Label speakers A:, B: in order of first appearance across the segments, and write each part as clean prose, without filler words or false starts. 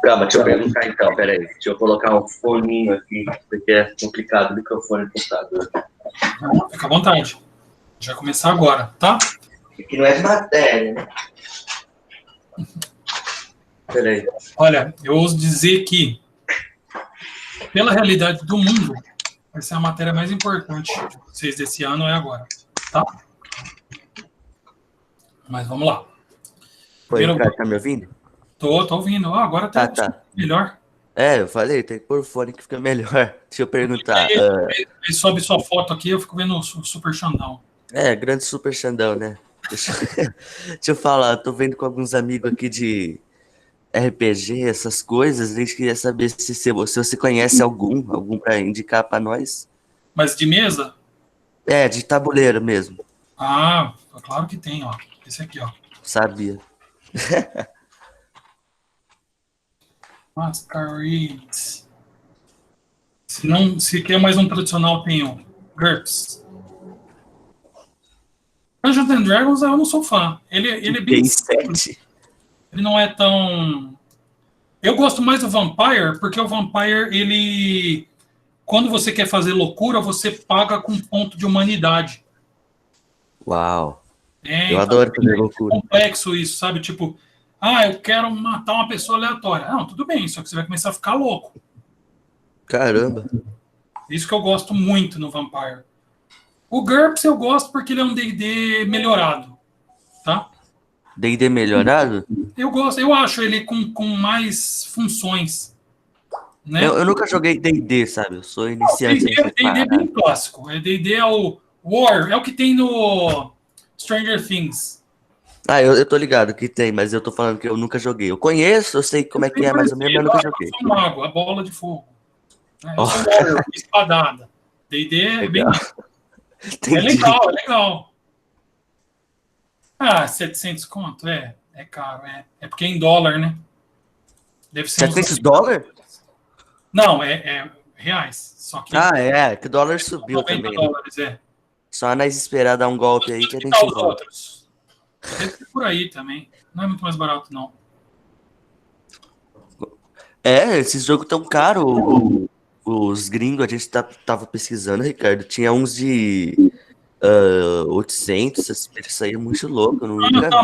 A: Calma, deixa eu perguntar então, peraí. Deixa eu colocar um foninho aqui, porque é complicado o microfone do computador.
B: Fica à vontade. A gente vai começar agora, tá?
A: Aqui não é de matéria, né? Peraí.
B: Olha, eu ouso dizer que, pela realidade do mundo, vai ser a matéria mais importante de vocês desse ano é agora, tá? Mas vamos lá.
C: Oi, Ricardo, tá me ouvindo?
B: Tô ouvindo. Agora tá melhor.
C: Eu falei, tem que pôr o fone que fica melhor. Deixa eu perguntar.
B: Aí sobe sua foto aqui, eu fico vendo o Super Xandão.
C: Grande Super Xandão, né? Deixa eu falar, tô vendo com alguns amigos aqui de RPG, essas coisas. A gente queria saber se você conhece algum pra indicar pra nós.
B: Mas de mesa?
C: De tabuleiro mesmo.
B: Ah, claro que tem, ó. Esse aqui, ó.
C: Sabia.
B: Masquerades. Se quer mais um tradicional, tem o GURPS. Dungeons and Dragons eu não sou fã. Ele é bem simples. Ele não é tão... Eu gosto mais do Vampire, porque o Vampire, ele... Quando você quer fazer loucura, você paga com ponto de humanidade.
C: Uau. Eu adoro fazer loucura.
B: É complexo isso, sabe? Tipo, eu quero matar uma pessoa aleatória. Não, tudo bem, só que você vai começar a ficar louco.
C: Caramba.
B: Isso que eu gosto muito no Vampire. O GURPS eu gosto porque ele é um D&D melhorado, tá?
C: D&D melhorado?
B: Eu acho ele com mais funções. Né?
C: Eu nunca joguei D&D, sabe? Eu sou iniciante.
B: D&D é bem clássico. D&D é o War, é o que tem no Stranger Things.
C: Eu tô ligado que tem, mas eu tô falando que eu nunca joguei. Eu conheço, eu sei como é que é mais ou menos, mas eu nunca joguei.
B: Eu sou um mago, a bola de fogo. Eu sou Warrior, espadada. D&D é bem... É legal. 700 conto, é caro, é porque é em dólar, né? Deve ser
C: 700 dólares?
B: Não, é reais, só que...
C: que o dólar subiu também.
B: $90,
C: Só nós esperar dar um golpe aí que a gente
B: os outros. Deve ser por aí também, não é muito mais barato, não.
C: Esses jogos tão caros, os gringos, a gente tava pesquisando, Ricardo, tinha uns de 800, isso aí é muito louco.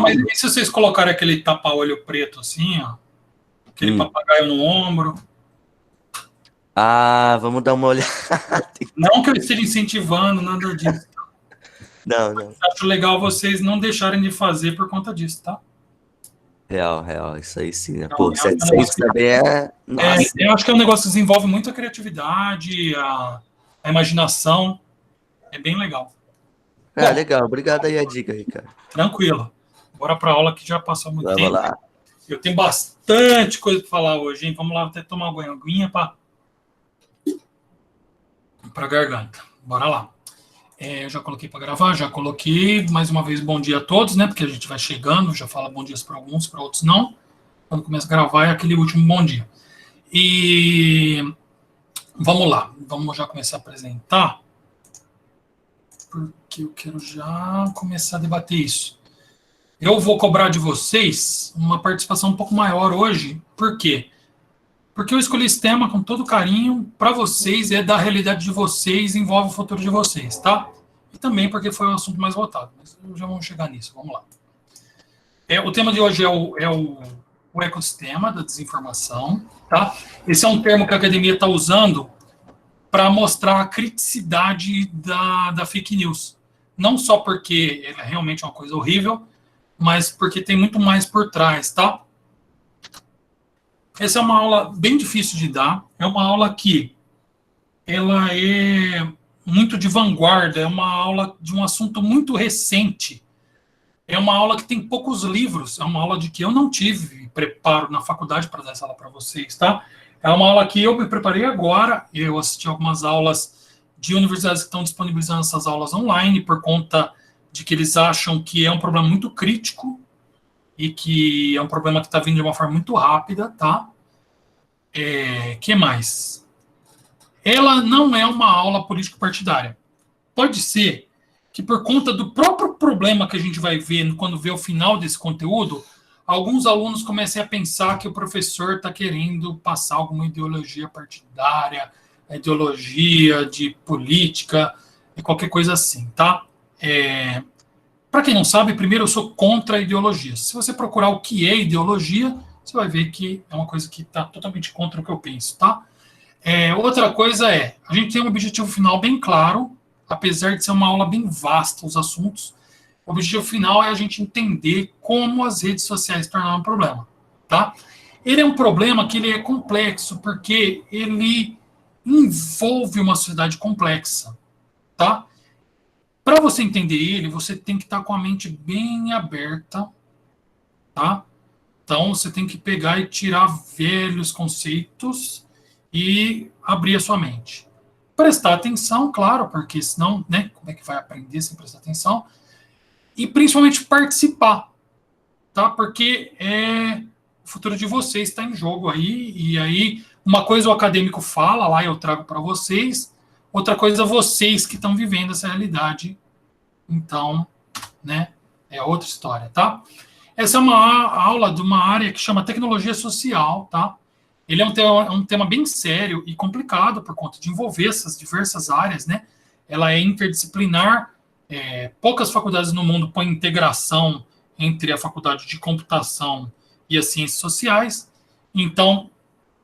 B: Mas e se vocês colocarem aquele tapa-olho preto assim, ó? Aquele papagaio no ombro?
C: Vamos dar uma olhada.
B: Não que eu esteja incentivando nada disso.
C: Não.
B: Acho legal vocês não deixarem de fazer por conta disso, tá?
C: Real, isso aí sim, né?
B: Então,
C: 700 também é... Nossa.
B: Eu acho que é um negócio que desenvolve muito a criatividade, a imaginação. É bem legal.
C: Legal. Obrigado aí a dica, Ricardo.
B: Tranquilo. Bora pra aula que já passou muito tempo.
C: Vamos lá.
B: Eu tenho bastante coisa para falar hoje, hein? Vamos lá, até tomar uma aguinha para garganta. Bora lá. Eu já coloquei para gravar, já coloquei. Mais uma vez, bom dia a todos, né? Porque a gente vai chegando, já fala bom dias para alguns, para outros não. Quando começa a gravar é aquele último bom dia. E vamos lá, vamos já começar a apresentar, porque eu quero já começar a debater isso. Eu vou cobrar de vocês uma participação um pouco maior hoje. Por quê? Porque eu escolhi esse tema com todo carinho para vocês, é da realidade de vocês, envolve o futuro de vocês, tá? E também porque foi o assunto mais votado, mas já vamos chegar nisso, vamos lá. O tema de hoje é o ecossistema da desinformação, tá? Esse é um termo que a academia está usando para mostrar a criticidade da fake news. Não só porque ela é realmente uma coisa horrível, mas porque tem muito mais por trás, tá? Essa é uma aula bem difícil de dar, é uma aula que ela é muito de vanguarda, é uma aula de um assunto muito recente, é uma aula que tem poucos livros, é uma aula de que eu não tive preparo na faculdade para dar essa aula para vocês, tá? É uma aula que eu me preparei agora, eu assisti algumas aulas de universidades que estão disponibilizando essas aulas online por conta de que eles acham que é um problema muito crítico e que é um problema que está vindo de uma forma muito rápida, tá? Que mais? Ela não é uma aula político-partidária. Pode ser que por conta do próprio problema que a gente vai ver quando vê o final desse conteúdo, alguns alunos comecem a pensar que o professor está querendo passar alguma ideologia partidária, ideologia de política, qualquer coisa assim, tá? Para quem não sabe, primeiro eu sou contra a ideologia. Se você procurar o que é ideologia, você vai ver que é uma coisa que está totalmente contra o que eu penso, tá? Outra coisa a gente tem um objetivo final bem claro, apesar de ser uma aula bem vasta os assuntos. O objetivo final é a gente entender como as redes sociais se tornaram um problema, tá? Ele é um problema que ele é complexo, porque ele envolve uma sociedade complexa, tá? Para você entender ele, você tem que estar com a mente bem aberta, tá? Então, você tem que pegar e tirar velhos conceitos e abrir a sua mente. Prestar atenção, claro, porque senão, né, como é que vai aprender sem prestar atenção? E principalmente participar, tá? Porque o futuro de vocês está em jogo aí, e aí uma coisa o acadêmico fala lá, eu trago para vocês, outra coisa vocês que estão vivendo essa realidade. Então, né, é outra história, tá? Essa é uma aula de uma área que chama tecnologia social, tá? Ele é um tema bem sério e complicado por conta de envolver essas diversas áreas, né? Ela é interdisciplinar, poucas faculdades no mundo põem integração entre a faculdade de computação e as ciências sociais. Então,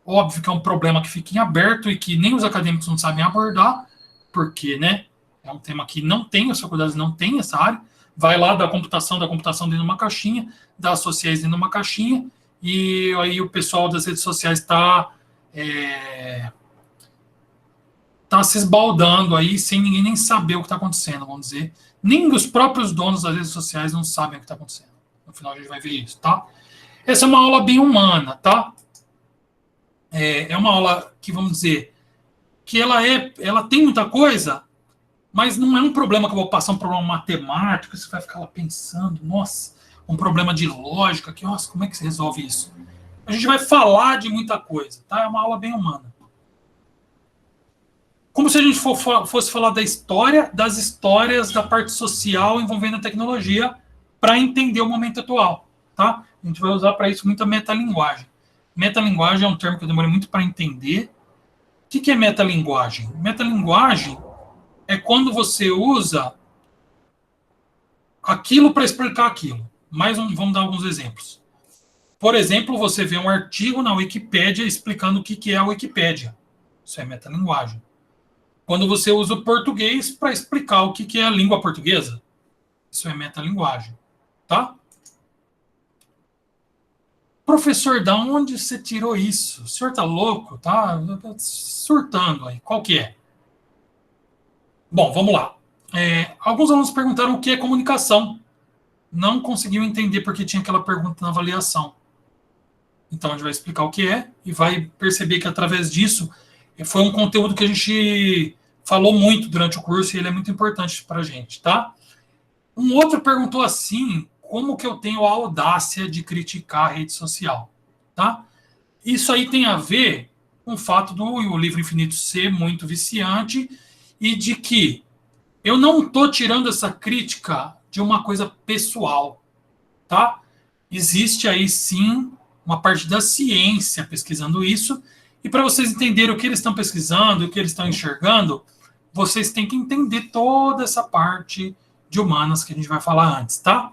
B: óbvio que é um problema que fica em aberto e que nem os acadêmicos não sabem abordar, porque, né, é um tema que não tem, as faculdades não têm essa área. Vai lá da computação dentro de uma caixinha, das sociais dentro de uma caixinha, e aí o pessoal das redes sociais está se esbaldando aí, sem ninguém nem saber o que está acontecendo, vamos dizer. Nem os próprios donos das redes sociais não sabem o que está acontecendo. No final a gente vai ver isso, tá? Essa é uma aula bem humana, tá? É uma aula que, vamos dizer, que ela tem muita coisa, mas não é um problema que eu vou passar um problema matemático, você vai ficar lá pensando, nossa, um problema de lógica, que, nossa, como é que se resolve isso? A gente vai falar de muita coisa, tá? É uma aula bem humana. Como se a gente fosse falar das histórias da parte social envolvendo a tecnologia para entender o momento atual, tá? A gente vai usar para isso muita metalinguagem. Metalinguagem é um termo que eu demorei muito para entender. O que é metalinguagem? Metalinguagem é quando você usa aquilo para explicar aquilo. Vamos dar alguns exemplos. Por exemplo, você vê um artigo na Wikipédia explicando o que é a Wikipédia. Isso é metalinguagem. Quando você usa o português para explicar o que é a língua portuguesa. Isso é metalinguagem. Tá? Professor, da onde você tirou isso? O senhor está louco? Tá surtando aí. Qual que é? Bom, vamos lá. Alguns alunos perguntaram o que é comunicação. Não conseguiam entender porque tinha aquela pergunta na avaliação. Então, a gente vai explicar o que é e vai perceber que, através disso, foi um conteúdo que a gente falou muito durante o curso e ele é muito importante para a gente, tá? Um outro perguntou assim, como que eu tenho a audácia de criticar a rede social, tá? Isso aí tem a ver com o fato do livro infinito ser muito viciante e de que eu não estou tirando essa crítica de uma coisa pessoal, tá? Existe aí, sim, uma parte da ciência pesquisando isso, e para vocês entenderem o que eles estão pesquisando, o que eles estão enxergando, vocês têm que entender toda essa parte de humanas que a gente vai falar antes, tá?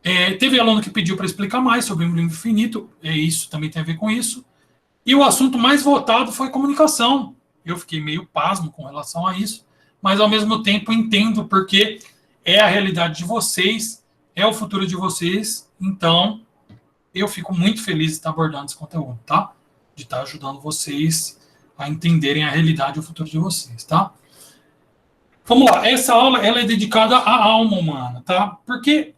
B: Teve aluno que pediu para explicar mais sobre o livro infinito, isso também tem a ver com isso, e o assunto mais votado foi comunicação. Eu fiquei meio pasmo com relação a isso, mas ao mesmo tempo entendo porque é a realidade de vocês, é o futuro de vocês, então eu fico muito feliz de estar abordando esse conteúdo, tá? De estar ajudando vocês a entenderem a realidade e o futuro de vocês, tá? Vamos lá, essa aula ela é dedicada à alma humana, tá? Porque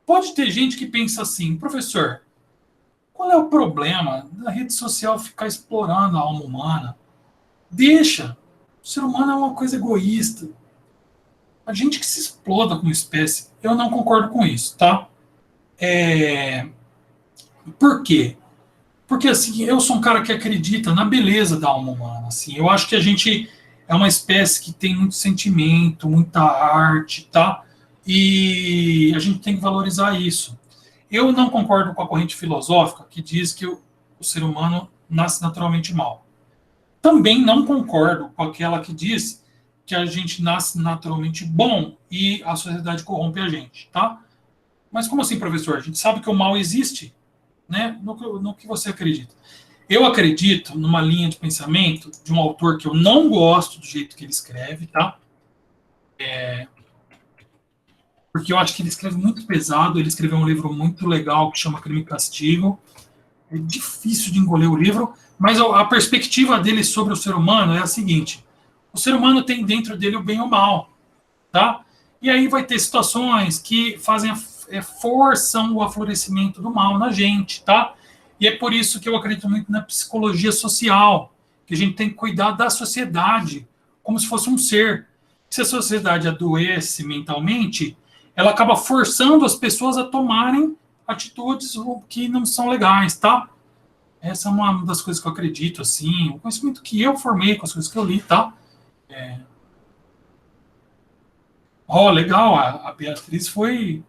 B: pode ter gente que pensa assim, professor, qual é o problema da rede social ficar explorando a alma humana? Deixa, o ser humano é uma coisa egoísta. A gente que se exploda como espécie, eu não concordo com isso, tá? Por quê? Porque, assim, eu sou um cara que acredita na beleza da alma humana, assim. Eu acho que a gente é uma espécie que tem muito sentimento, muita arte, tá? E a gente tem que valorizar isso. Eu não concordo com a corrente filosófica que diz que o ser humano nasce naturalmente mal. Também não concordo com aquela que diz que a gente nasce naturalmente bom e a sociedade corrompe a gente, tá? Mas como assim, professor? A gente sabe que o mal existe, né? No que você acredita. Eu acredito numa linha de pensamento de um autor que eu não gosto do jeito que ele escreve, tá? Porque eu acho que ele escreve muito pesado, ele escreveu um livro muito legal que chama Crime e Castigo. É difícil de engolir o livro, mas a perspectiva dele sobre o ser humano é a seguinte: o ser humano tem dentro dele o bem e o mal, tá? E aí vai ter situações que forçam o aflorescimento do mal na gente, tá? E é por isso que eu acredito muito na psicologia social, que a gente tem que cuidar da sociedade como se fosse um ser. Se a sociedade adoece mentalmente, ela acaba forçando as pessoas a tomarem atitudes que não são legais, tá? Essa é uma das coisas que eu acredito, assim, o conhecimento que eu formei com as coisas que eu li, tá? Legal, a Beatriz foi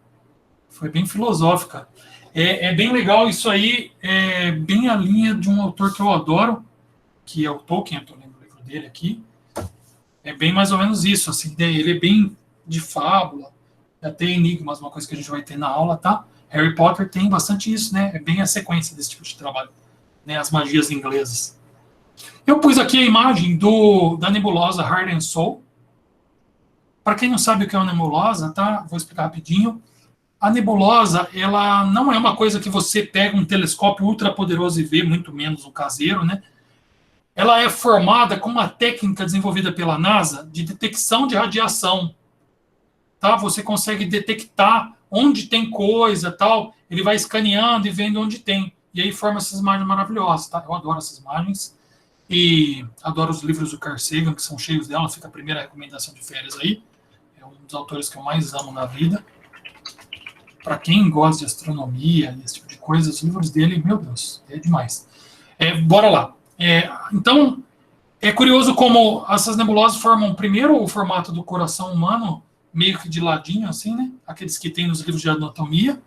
B: bem filosófica. É bem legal isso aí, é bem a linha de um autor que eu adoro, que é o Tolkien, eu estou lendo o livro dele aqui. É bem mais ou menos isso, assim, ele é bem de fábula, até enigmas, uma coisa que a gente vai ter na aula, tá? Harry Potter tem bastante isso, né? É bem a sequência desse tipo de trabalho, né? As magias inglesas. Eu pus aqui a imagem da nebulosa Heart and Soul. Para quem não sabe o que é uma nebulosa, tá? Vou explicar rapidinho. A nebulosa, ela não é uma coisa que você pega um telescópio ultra poderoso e vê, muito menos o caseiro, né? Ela é formada com uma técnica desenvolvida pela NASA de detecção de radiação. Tá? Você consegue detectar onde tem coisa, tal. Ele vai escaneando e vendo onde tem. E aí forma essas imagens maravilhosas, tá? Eu adoro essas imagens. E adoro os livros do Carl Sagan, que são cheios delas. Fica a primeira recomendação de férias aí. É um dos autores que eu mais amo na vida. Para quem gosta de astronomia, esse tipo de coisa, os livros dele, meu Deus, é demais. Bora lá. Então, é curioso como essas nebulosas formam, primeiro, o formato do coração humano, meio que de ladinho, assim, né? Aqueles que tem nos livros de anatomia.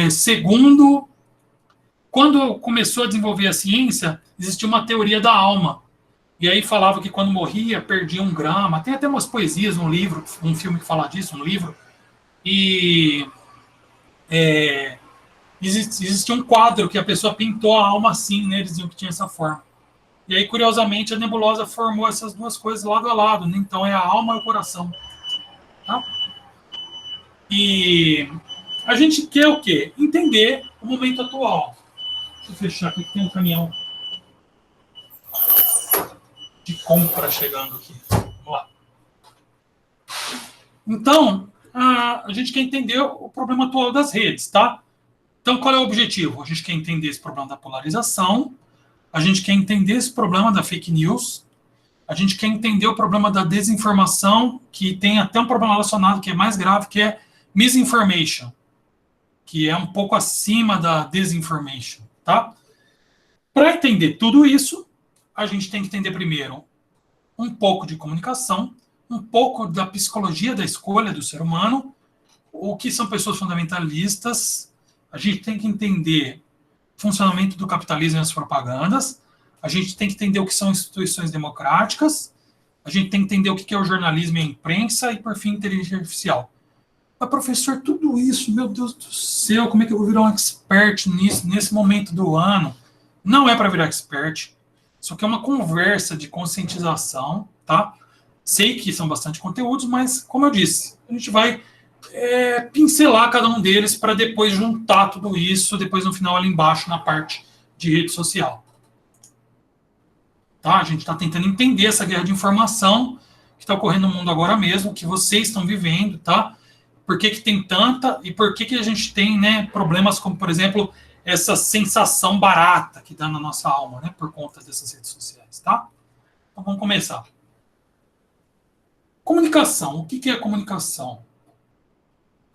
B: Segundo, quando começou a desenvolver a ciência, existia uma teoria da alma. E aí falava que quando morria, perdia 1 grama. Tem até umas poesias num livro, um filme que fala disso, um livro. E existia um quadro que a pessoa pintou a alma assim, né? Eles diziam que tinha essa forma. E aí, curiosamente, a nebulosa formou essas duas coisas lado a lado, né? Então é a alma e o coração. Tá? E a gente quer o quê? Entender o momento atual. Deixa eu fechar aqui que tem um caminhão de compra chegando aqui. Vamos lá. Então, a gente quer entender o problema atual das redes, tá? Então, qual é o objetivo? A gente quer entender esse problema da polarização, a gente quer entender esse problema da fake news, a gente quer entender o problema da desinformação, que tem até um problema relacionado que é mais grave, que é misinformation, que é um pouco acima da disinformation, tá? Para entender tudo isso, a gente tem que entender primeiro um pouco de comunicação, um pouco da psicologia da escolha do ser humano, o que são pessoas fundamentalistas, a gente tem que entender o funcionamento do capitalismo e as propagandas, a gente tem que entender o que são instituições democráticas, a gente tem que entender o que é o jornalismo e a imprensa e, por fim, inteligência artificial. Mas, professor, tudo isso, meu Deus do céu, como é que eu vou virar um expert nisso, nesse momento do ano? Não é para virar expert. Isso aqui é uma conversa de conscientização, tá? Sei que são bastante conteúdos, mas, como eu disse, a gente vai pincelar cada um deles para depois juntar tudo isso, depois no final ali embaixo na parte de rede social. Tá? A gente está tentando entender essa guerra de informação que está ocorrendo no mundo agora mesmo, que vocês estão vivendo, tá? Por que tem tanta e por que a gente tem, né, problemas como, por exemplo, essa sensação barata que dá na nossa alma, né, por conta dessas redes sociais, tá? Então vamos começar. Comunicação. O que é comunicação?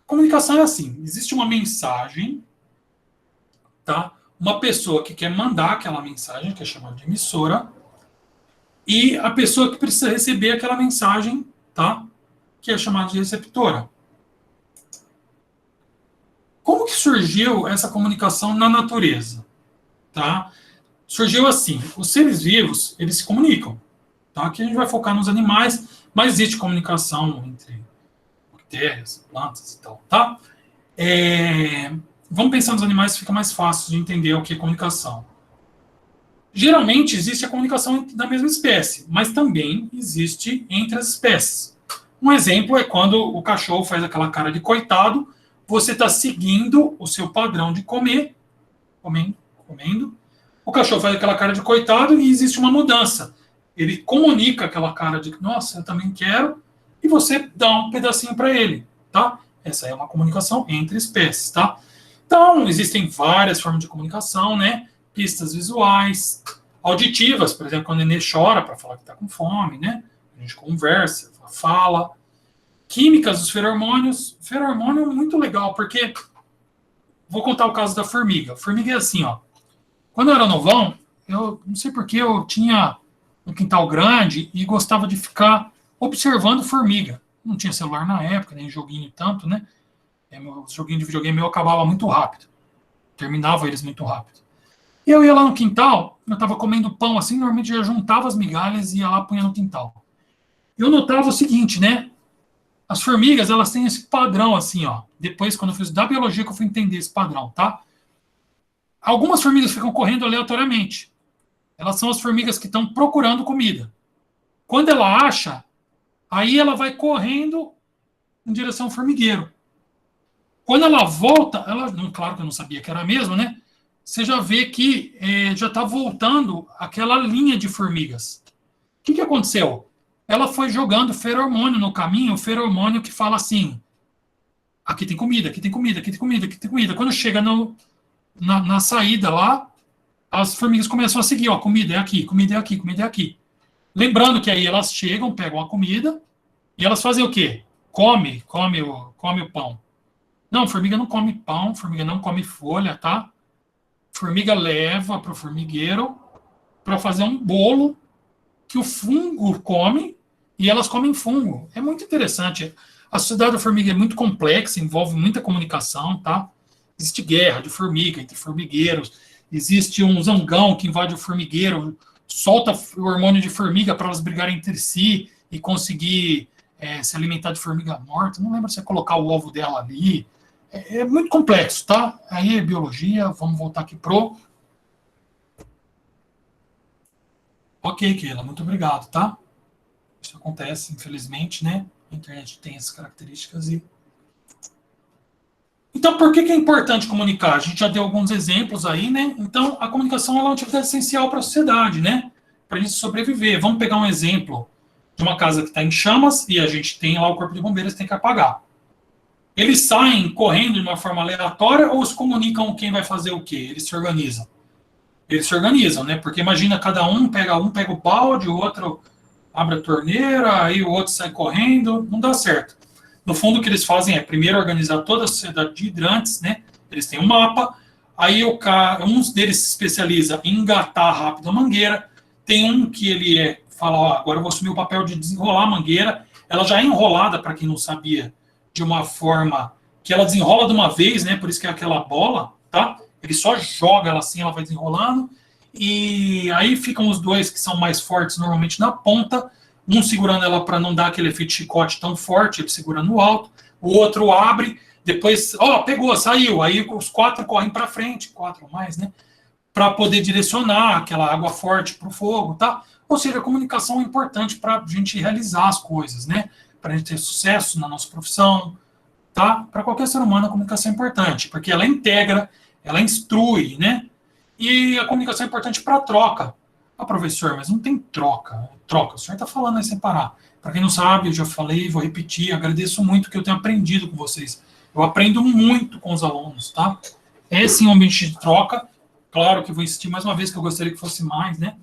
B: Comunicação é assim, existe uma mensagem, tá? Uma pessoa que quer mandar aquela mensagem, que é chamada de emissora, e a pessoa que precisa receber aquela mensagem, tá? Que é chamada de receptora. Como que surgiu essa comunicação na natureza? Tá? Surgiu assim, os seres vivos, eles se comunicam. Tá? Aqui a gente vai focar nos animais, mas existe comunicação entre bactérias, plantas e tal. Tá? Vamos pensar nos animais, fica mais fácil de entender o que é comunicação. Geralmente existe a comunicação da mesma espécie, mas também existe entre as espécies. Um exemplo é quando o cachorro faz aquela cara de coitado, você está seguindo o seu padrão de comer, comendo. O cachorro faz aquela cara de coitado e existe uma mudança. Ele comunica aquela cara de, nossa, eu também quero, e você dá um pedacinho para ele, tá? Essa é uma comunicação entre espécies, tá? Então, existem várias formas de comunicação, né? Pistas visuais, auditivas, por exemplo, quando o nenê chora para falar que está com fome, né? A gente conversa, fala. Químicas, os feromônios. Feromônio é muito legal, porque vou contar o caso da formiga. A formiga é assim, ó. Quando eu era novão, eu não sei porquê, eu tinha um quintal grande e gostava de ficar observando formiga. Não tinha celular na época, nem joguinho tanto, né? Os joguinhos de videogame eu acabava muito rápido. Terminava eles muito rápido. Eu ia lá no quintal, eu estava comendo pão assim, normalmente já juntava as migalhas e ia lá, punha no quintal. Eu notava o seguinte, né? As formigas, elas têm esse padrão assim, ó. Depois, quando eu fiz da biologia, que eu fui entender esse padrão, tá? Algumas formigas ficam correndo aleatoriamente. Elas são as formigas que estão procurando comida. Quando ela acha, aí ela vai correndo em direção ao formigueiro. Quando ela volta, claro que eu não sabia que era a mesma, né? Você já vê que já está voltando aquela linha de formigas. O que aconteceu? Ela foi jogando feromônio no caminho, feromônio que fala assim, aqui tem comida, aqui tem comida, aqui tem comida, aqui tem comida. Quando chega na saída lá, as formigas começam a seguir, ó, comida é aqui, comida é aqui, comida é aqui. Lembrando que aí elas chegam, pegam a comida, e elas fazem o quê? Come o pão. Não, formiga não come pão, formiga não come folha, tá? Formiga leva para o formigueiro para fazer um bolo que o fungo come e elas comem fungo. É muito interessante. A sociedade da formiga é muito complexa, envolve muita comunicação, tá? Existe guerra de formiga entre formigueiros, existe um zangão que invade o formigueiro, solta o hormônio de formiga para elas brigarem entre si e conseguir se alimentar de formiga morta. Não lembro se é colocar o ovo dela ali. É muito complexo, tá? Aí é biologia, vamos voltar aqui pro... Ok, Keila, muito obrigado, tá? Isso acontece, infelizmente, né? A internet tem essas características e... Então, por que é importante comunicar? A gente já deu alguns exemplos aí, né? Então, a comunicação é uma atividade essencial para a sociedade, né? Para a gente sobreviver. Vamos pegar um exemplo de uma casa que está em chamas e a gente tem lá o corpo de bombeiros que tem que apagar. Eles saem correndo de uma forma aleatória ou se comunicam quem vai fazer o quê? Eles se organizam. Eles se organizam, né? Porque imagina, cada um pega o balde, o outro abre a torneira, aí o outro sai correndo, não dá certo. No fundo, o que eles fazem é primeiro organizar toda a sociedade de hidrantes, né? Eles têm um mapa, aí um deles se especializa em engatar rápido a mangueira, tem um que ele fala, ó, agora eu vou assumir o papel de desenrolar a mangueira, ela já é enrolada, para quem não sabia, de uma forma que ela desenrola de uma vez, né? Por isso que é aquela bola, tá? Ele só joga ela assim, ela vai desenrolando. E aí ficam os dois que são mais fortes, normalmente na ponta. Um segurando ela para não dar aquele efeito de chicote tão forte, ele segura no alto. O outro abre, depois, pegou, saiu. Aí os 4 correm para frente, 4 ou mais, né? Para poder direcionar aquela água forte para o fogo, tá? Ou seja, a comunicação é importante para a gente realizar as coisas, né? Para a gente ter sucesso na nossa profissão, tá? Para qualquer ser humano, a comunicação é importante, porque ela integra, ela instrui, né? E a comunicação é importante para a troca. Professor, mas não tem troca. Troca, o senhor está falando aí sem parar. Para quem não sabe, eu já falei, vou repetir, agradeço muito que eu tenho aprendido com vocês. Eu aprendo muito com os alunos, tá? É sim um ambiente de troca. Claro que vou insistir mais uma vez, que eu gostaria que fosse mais, né?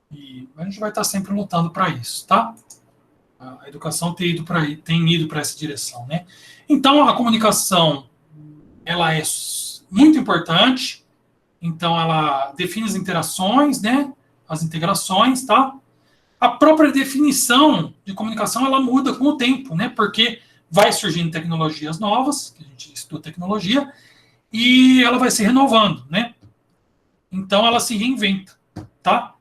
B: E a gente vai estar sempre lutando para isso, tá? A educação tem ido para essa direção, né? Então, a comunicação, ela é muito importante. Então, ela define as interações, né? As integrações, tá? A própria definição de comunicação, ela muda com o tempo, né? Porque vai surgindo tecnologias novas, que a gente estuda tecnologia, e ela vai se renovando, né? Então ela se reinventa, tá?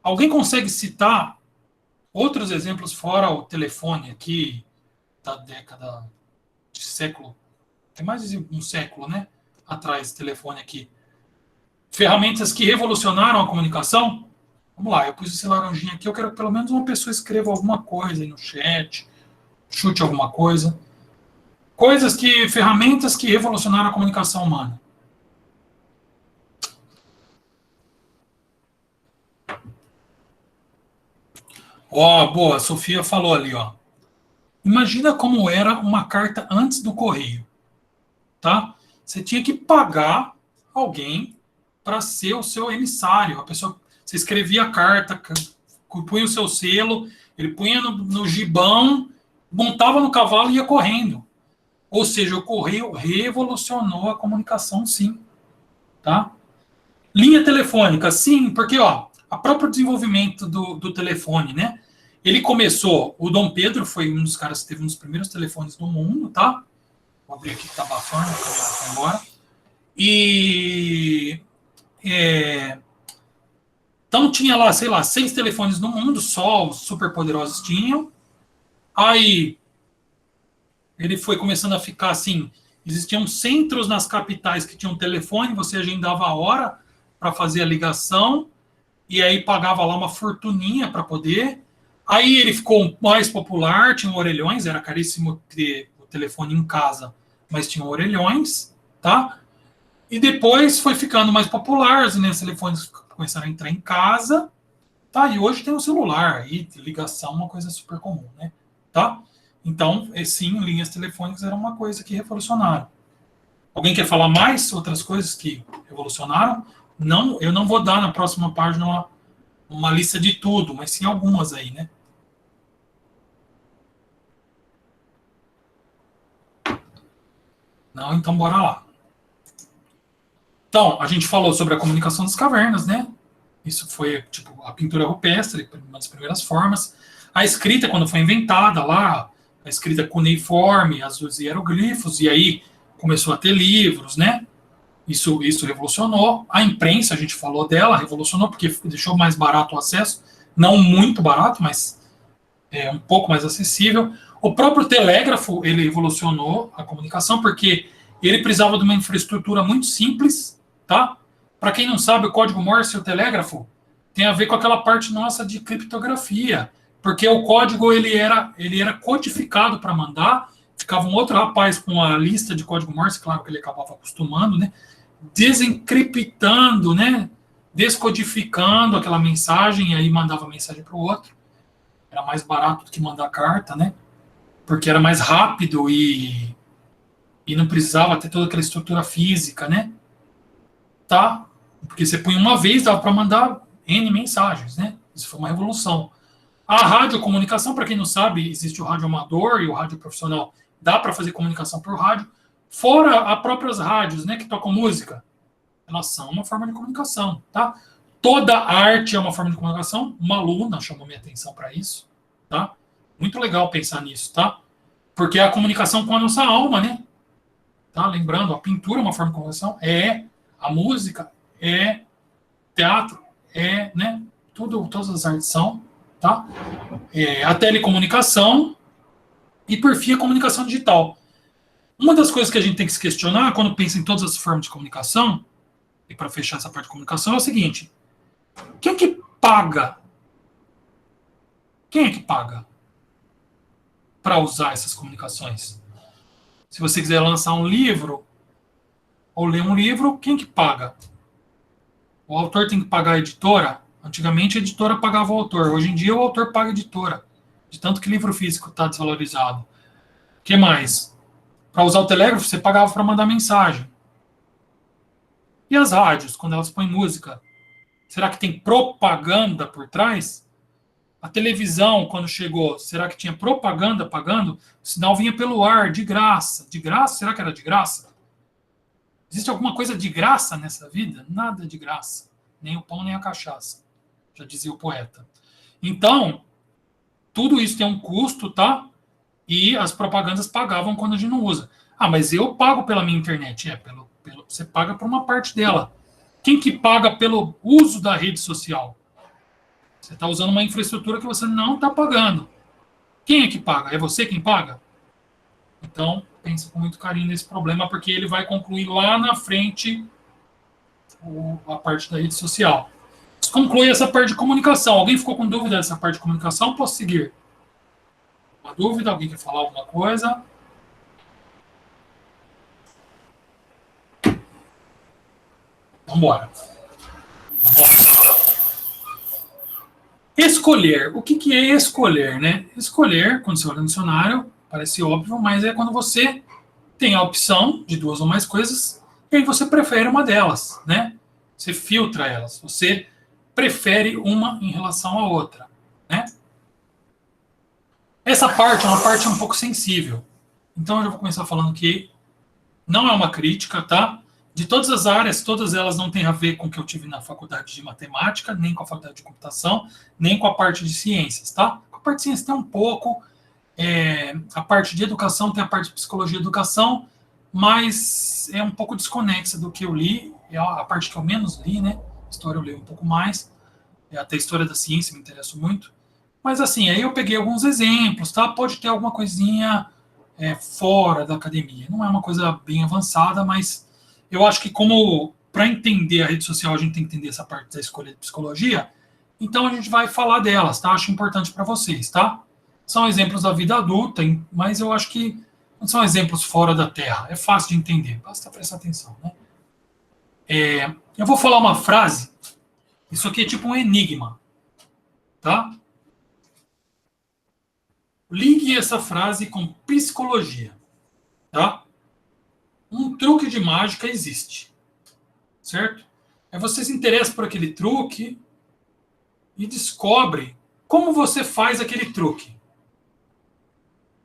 B: Alguém consegue citar outros exemplos fora o telefone aqui da década de século, tem mais de um século, né? Atrás, telefone aqui. Ferramentas que revolucionaram a comunicação? Vamos lá, eu pus esse laranjinha aqui, eu quero que pelo menos uma pessoa escreva alguma coisa aí no chat, chute alguma coisa. Ferramentas que revolucionaram a comunicação humana. Ó, boa, a Sofia falou ali, ó. Imagina como era uma carta antes do correio, tá? Você tinha que pagar alguém para ser o seu emissário. A pessoa, você escrevia a carta, punha o seu selo, ele punha no gibão, montava no cavalo e ia correndo. Ou seja, o correio revolucionou a comunicação, sim, tá? Linha telefônica, sim, porque ó, o próprio desenvolvimento do telefone, né? Ele começou, o Dom Pedro foi um dos caras que teve um dos primeiros telefones do mundo, tá? Vou abrir aqui que tá abafando, a câmera foi embora. E então tinha lá, sei lá, 6 telefones no mundo, só os superpoderosos tinham. Aí ele foi começando a ficar assim, existiam centros nas capitais que tinham telefone, você agendava a hora para fazer a ligação, e aí pagava lá uma fortuninha para poder. Aí ele ficou mais popular, tinha orelhões, era caríssimo ter o telefone em casa, mas tinha orelhões, tá? E depois foi ficando mais popular, os telefones começaram a entrar em casa, tá? E hoje tem o celular, aí ligação é uma coisa super comum, né? Tá? Então, sim, linhas telefônicas eram uma coisa que revolucionaram. Alguém quer falar mais outras coisas que revolucionaram? Não, eu não vou dar na próxima página uma lista de tudo, mas sim algumas aí, né? Não, então bora lá. Então, a gente falou sobre a comunicação das cavernas, né? Isso foi, tipo, a pintura rupestre, uma das primeiras formas. A escrita, quando foi inventada lá, a escrita cuneiforme, os hieroglifos, e aí começou a ter livros, né? Isso revolucionou. A imprensa, a gente falou dela, revolucionou, porque deixou mais barato o acesso. Não muito barato, mas um pouco mais acessível. O próprio telégrafo, ele revolucionou a comunicação, porque ele precisava de uma infraestrutura muito simples, tá? Para quem não sabe, o código Morse e o telégrafo tem a ver com aquela parte nossa de criptografia, porque o código ele era codificado para mandar, ficava um outro rapaz com a lista de código Morse, claro que ele acabava acostumando, né? Desencriptando, né? Descodificando aquela mensagem e aí mandava a mensagem para o outro. Era mais barato do que mandar carta, né? Porque era mais rápido e não precisava ter toda aquela estrutura física, né? Tá? Porque você punha uma vez, dava para mandar N mensagens, né? Isso foi uma revolução. A radiocomunicação, para quem não sabe, existe o rádio amador e o rádio profissional. Dá para fazer comunicação por rádio. Fora as próprias rádios, né, que tocam música. Elas são uma forma de comunicação, tá? Toda arte é uma forma de comunicação. Uma aluna chamou minha atenção para isso, tá? Muito legal pensar nisso, tá? Porque é a comunicação com a nossa alma, né? Tá? Lembrando, a pintura é uma forma de comunicação, a música, teatro, né? Todas as artes são, tá? A telecomunicação e, por fim, a comunicação digital. Uma das coisas que a gente tem que se questionar quando pensa em todas as formas de comunicação, e para fechar essa parte de comunicação, é o seguinte: quem é que paga? Quem é que paga para usar essas comunicações? Se você quiser lançar um livro ou ler um livro, quem que paga? O autor tem que pagar a editora? Antigamente a editora pagava o autor. Hoje em dia o autor paga a editora. De tanto que livro físico está desvalorizado. O que mais? Para usar o telégrafo, você pagava para mandar mensagem. E as rádios, quando elas põem música? Será que tem propaganda por trás? A televisão, quando chegou, será que tinha propaganda pagando? O sinal vinha pelo ar, de graça. De graça? Será que era de graça? Existe alguma coisa de graça nessa vida? Nada de graça. Nem o pão, nem a cachaça. Já dizia o poeta. Então, tudo isso tem um custo, tá? e as propagandas pagavam quando a gente não usa. Ah, mas eu pago pela minha internet. Você paga por uma parte dela. Quem que paga pelo uso da rede social? Você está usando uma infraestrutura que você não está pagando. Quem é que paga? É você quem paga? Então, pense com muito carinho nesse problema, porque ele vai concluir lá na frente a parte da rede social. Isso conclui essa parte de comunicação. Alguém ficou com dúvida dessa parte de comunicação? Posso seguir? Uma dúvida? Alguém quer falar alguma coisa? Vamos embora. Escolher. O que é escolher, né? Escolher, quando você olha no dicionário, parece óbvio, mas é quando você tem a opção de duas ou mais coisas e aí você prefere uma delas, né? Você filtra elas. Você prefere uma em relação à outra, né? Essa parte é uma parte um pouco sensível. Então eu já vou começar falando que não é uma crítica, tá? De todas as áreas, todas elas não têm a ver com o que eu tive na faculdade de matemática, nem com a faculdade de computação, nem com a parte de ciências, tá? Com a parte de ciências tem um pouco, a parte de educação tem a parte de psicologia e educação, mas é um pouco desconexa do que eu li, é a parte que eu menos li, né? História eu leio um pouco mais, até a história da ciência me interessa muito. Mas assim, aí eu peguei alguns exemplos, tá? Pode ter alguma coisinha fora da academia. Não é uma coisa bem avançada, mas eu acho que como para entender a rede social a gente tem que entender essa parte da escolha de psicologia, então a gente vai falar delas, tá? Acho importante para vocês, tá? São exemplos da vida adulta, mas eu acho que não são exemplos fora da Terra. É fácil de entender, basta prestar atenção, né? Eu vou falar uma frase, isso aqui é tipo um enigma, tá? Ligue essa frase com psicologia, tá? Um truque de mágica existe, certo? Aí você se interessa por aquele truque e descobre como você faz aquele truque.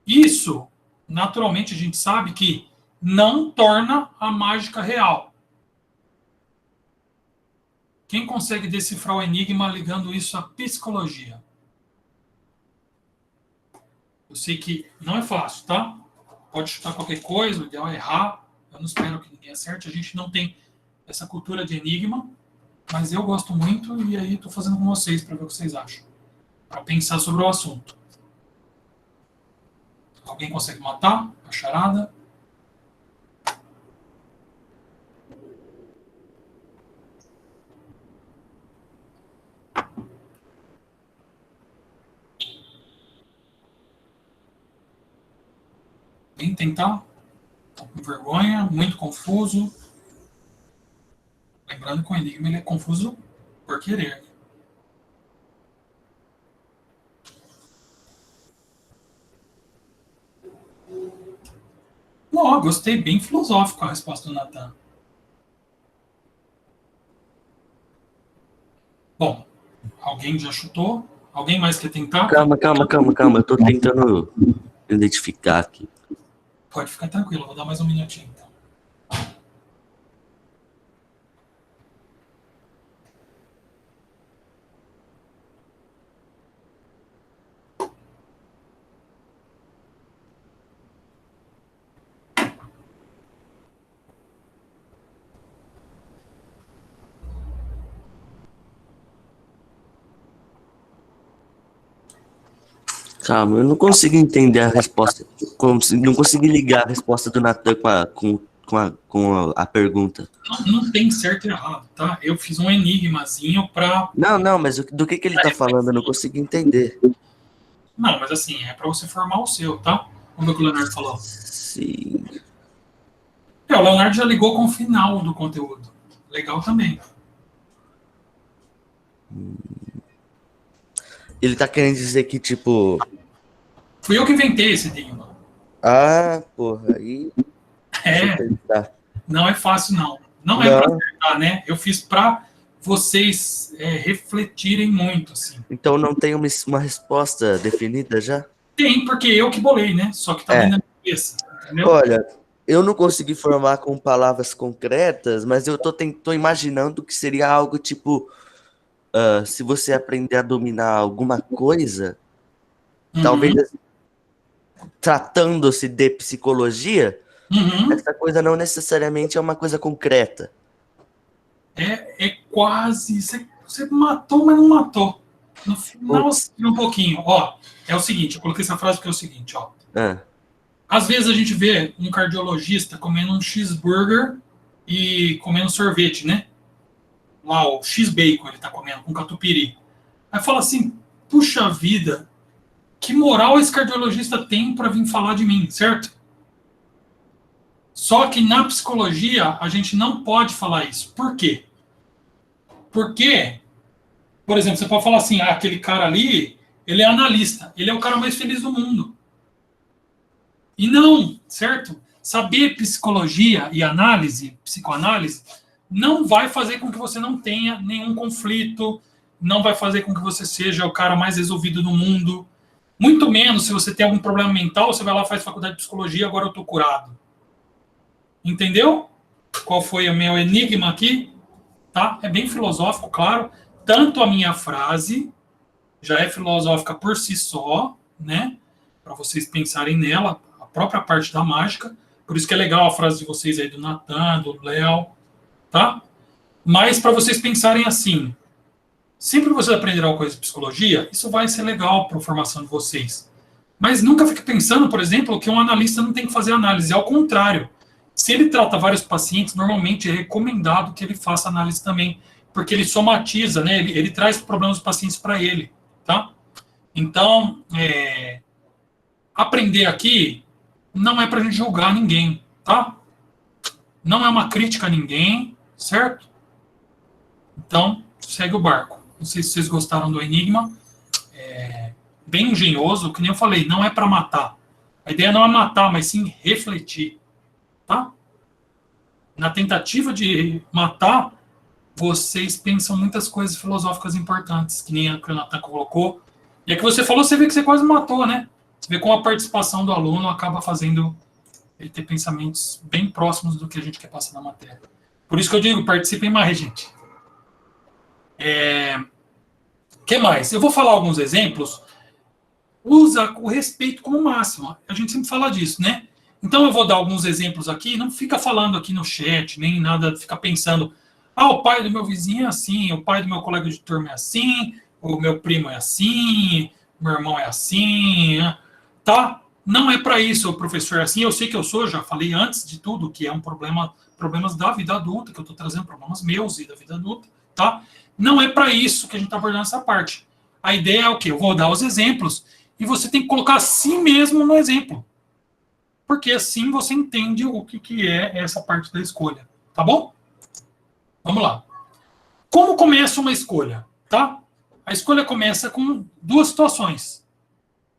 B: Isso, naturalmente, a gente sabe que não torna a mágica real. Quem consegue decifrar o enigma ligando isso à psicologia? Eu sei que não é fácil, tá? Pode chutar qualquer coisa, o ideal é errar. Eu não espero que ninguém acerte. A gente não tem essa cultura de enigma, mas eu gosto muito e aí estou fazendo com vocês para ver o que vocês acham. Para pensar sobre o assunto. Alguém consegue matar a charada? Vem tentar? Estou com vergonha, muito confuso. Lembrando que o enigma ele é confuso por querer. Não, gostei, bem filosófico a resposta do Natan. Bom, alguém já chutou? Alguém mais quer tentar?
C: Calma. Eu tô tentando identificar aqui.
B: Pode ficar tranquilo, vou dar mais um minutinho então.
C: Calma, eu não consigo entender a resposta. Não consegui ligar a resposta do Natan com a pergunta.
B: Não tem certo e errado, tá? Eu fiz um enigmazinho para.
C: Não, mas do que ele tá falando? Eu não consegui entender.
B: Não, mas assim, é para você formar o seu, tá? Como é que o Leonardo falou.
C: Sim.
B: O Leonardo já ligou com o final do conteúdo. Legal também.
C: Ele tá querendo dizer que, tipo...
B: Fui eu que inventei esse enigma.
C: Ah, porra, aí...
B: Não é fácil, não. Não é para acertar, né? Eu fiz para vocês refletirem muito, assim.
C: Então não tem uma resposta definida já?
B: Tem, porque eu que bolei, né? Só que tá dentro da minha cabeça, entendeu?
C: Olha, eu não consegui formar com palavras concretas, mas eu tô imaginando que seria algo tipo... se você aprender a dominar alguma coisa, talvez tratando-se de psicologia,
B: Uhum.
C: essa coisa não necessariamente é uma coisa concreta.
B: É quase. Você matou, mas não matou. No final,
C: Putz.
B: um pouquinho. Ó, é o seguinte, eu coloquei essa frase porque é o seguinte, ó.
C: Ah,
B: Às vezes a gente vê um cardiologista comendo um cheeseburger e comendo sorvete, né? Lá, o X-Bacon ele tá comendo com catupiry. Aí fala assim, puxa vida, que moral esse cardiologista tem para vir falar de mim, certo? Só que na psicologia a gente não pode falar isso. Por quê? Porque, por exemplo, você pode falar assim, ah, aquele cara ali, ele é analista, ele é o cara mais feliz do mundo. E não, certo? Saber psicologia e análise, psicoanálise, não vai fazer com que você não tenha nenhum conflito, não vai fazer com que você seja o cara mais resolvido do mundo. Muito menos se você tem algum problema mental, você vai lá e faz faculdade de psicologia, agora eu tô curado. Entendeu? Qual foi o meu enigma aqui? Tá? É bem filosófico, claro. Tanto a minha frase já é filosófica por si só, né? Para vocês pensarem nela, a própria parte da mágica. Por isso que é legal a frase de vocês aí do Natan, do Léo, tá? Mas para vocês pensarem assim, sempre que vocês aprenderem alguma coisa de psicologia, isso vai ser legal para a formação de vocês. Mas nunca fique pensando, por exemplo, que um analista não tem que fazer análise. Ao contrário, se ele trata vários pacientes, normalmente é recomendado que ele faça análise também, porque ele somatiza, né? Ele traz problemas dos pacientes para ele, tá? Então, aprender aqui não é para a gente julgar ninguém, tá? Não é uma crítica a ninguém, certo? Então, segue o barco. Não sei se vocês gostaram do enigma. Bem engenhoso, que nem eu falei, não é para matar. A ideia não é matar, mas sim refletir, tá? Na tentativa de matar, vocês pensam muitas coisas filosóficas importantes, que nem a que o Natan colocou. E a que você falou, você vê que você quase matou, né? Você vê como a participação do aluno acaba fazendo ele ter pensamentos bem próximos do que a gente quer passar na matéria. Por isso que eu digo, participem mais, gente. Que mais? Eu vou falar alguns exemplos. Usa o respeito como máximo. A gente sempre fala disso, né? Então eu vou dar alguns exemplos aqui, não fica falando aqui no chat, nem nada, fica pensando, ah, o pai do meu vizinho é assim, o pai do meu colega de turma é assim, o meu primo é assim, meu irmão é assim, tá? Não é para isso, o professor é assim, eu sei que eu sou, já falei antes de tudo, que é um problema, problemas da vida adulta, que eu estou trazendo problemas meus e da vida adulta, tá? Não é para isso que a gente está abordando essa parte. A ideia é o quê? Eu vou dar os exemplos e você tem que colocar a si mesmo no exemplo. Porque assim você entende o que é essa parte da escolha. Tá bom? Vamos lá. Como começa uma escolha? Tá? A escolha começa com duas situações.